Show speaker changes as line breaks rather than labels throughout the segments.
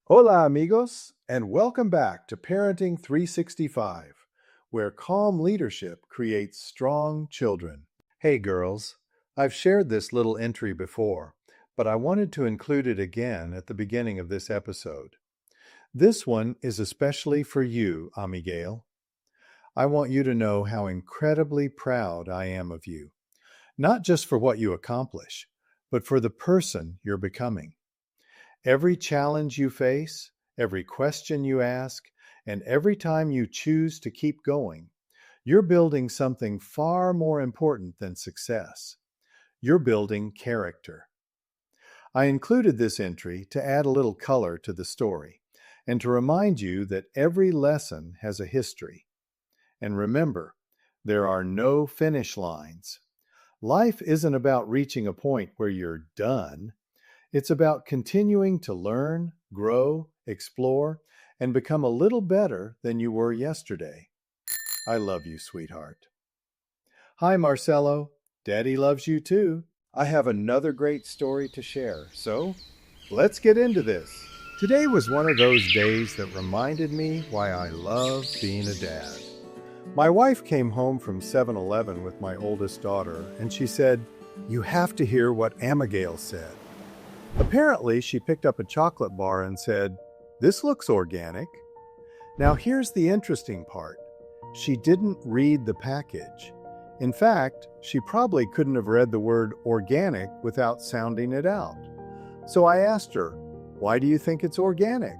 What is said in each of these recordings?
Hola, amigos, and welcome back to Parenting 365, where calm leadership creates strong children. Hey, girls, I've shared this little entry before, but I wanted to include it again at the beginning of this episode. This one is especially for you, Amigale. I want you to know how incredibly proud I am of you, not just for what you accomplish, but for the person you're becoming. Every challenge you face, every question you ask, and every time you choose to keep going, you're building something far more important than success. You're building character. I included this entry to add a little color to the story and to remind you that every lesson has a history. And remember, there are no finish lines. Life isn't about reaching a point where you're done. It's about continuing to learn, grow, explore, and become a little better than you were yesterday. I love you, sweetheart. Hi, Marcelo. Daddy loves you too. I have another great story to share, so let's get into this. Today was one of those days that reminded me why I love being a dad. My wife came home from 7-Eleven with my oldest daughter, and she said, "You have to hear what Amigale said." Apparently, she picked up a chocolate bar and said, "This looks organic." Now, here's the interesting part. She didn't read the package. In fact, she probably couldn't have read the word organic without sounding it out. So I asked her, "Why do you think it's organic?"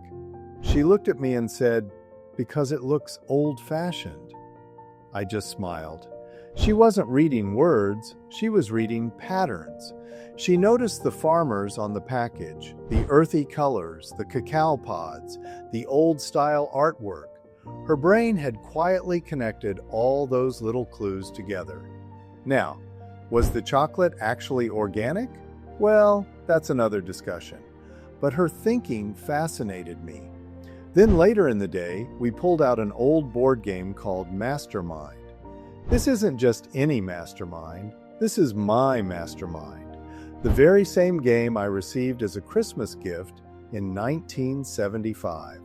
She looked at me and said, "Because it looks old-fashioned." I just smiled. She wasn't reading words, she was reading patterns. She noticed the farmers on the package, the earthy colors, the cacao pods, the old-style artwork. Her brain had quietly connected all those little clues together. Now, was the chocolate actually organic? Well, that's another discussion. But her thinking fascinated me. Then later in the day, we pulled out an old board game called Mastermind. This isn't just any mastermind, this is my mastermind. The very same game I received as a Christmas gift in 1975.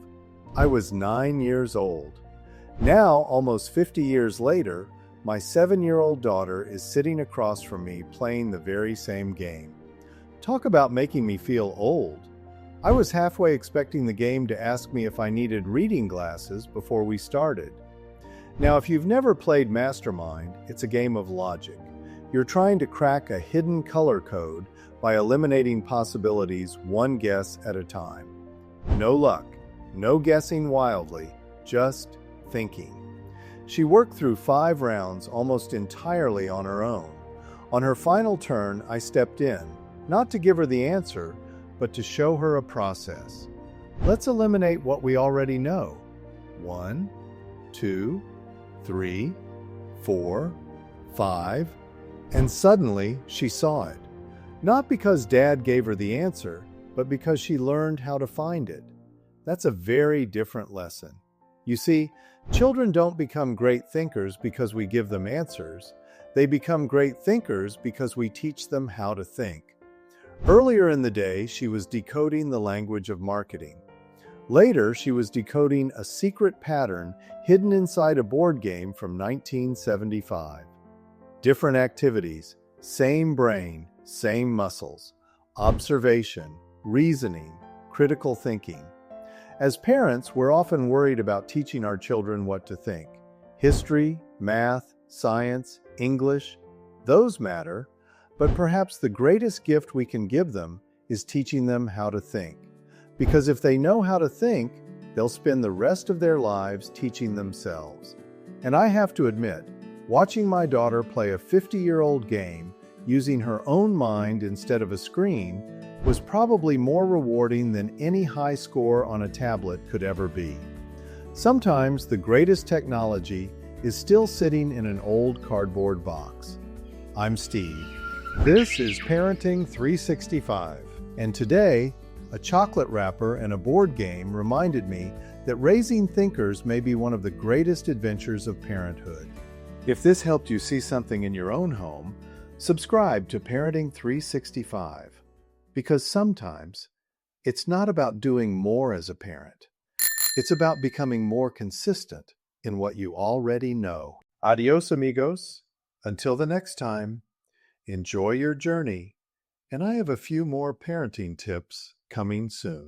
I was 9 years old. Now, almost 50 years later, my 7-year-old daughter is sitting across from me playing the very same game. Talk about making me feel old. I was halfway expecting the game to ask me if I needed reading glasses before we started. Now, if you've never played Mastermind, it's a game of logic. You're trying to crack a hidden color code by eliminating possibilities one guess at a time. No luck, no guessing wildly, just thinking. She worked through 5 rounds almost entirely on her own. On her final turn, I stepped in, not to give her the answer, but to show her a process. Let's eliminate what we already know. 1, 2, 3, 4, 5, and suddenly she saw it. Not because Dad gave her the answer, but because she learned how to find it. That's a very different lesson. You see, children don't become great thinkers because we give them answers. They become great thinkers because we teach them how to think. Earlier in the day, she was decoding the language of marketing. Later, she was decoding a secret pattern hidden inside a board game from 1975. Different activities, same brain, same muscles, observation, reasoning, critical thinking. As parents, we're often worried about teaching our children what to think. History, math, science, English, those matter, but perhaps the greatest gift we can give them is teaching them how to think. Because if they know how to think, they'll spend the rest of their lives teaching themselves. And I have to admit, watching my daughter play a 50-year-old game using her own mind instead of a screen was probably more rewarding than any high score on a tablet could ever be. Sometimes the greatest technology is still sitting in an old cardboard box. I'm Steve. This is Parenting 365, and today, a chocolate wrapper and a board game reminded me that raising thinkers may be one of the greatest adventures of parenthood. If this helped you see something in your own home, subscribe to Parenting 365, because sometimes It's not about doing more as a parent. It's about becoming more consistent in what you already know. Adios, amigos. Until the next time, enjoy your journey, and I have a few more parenting tips coming soon.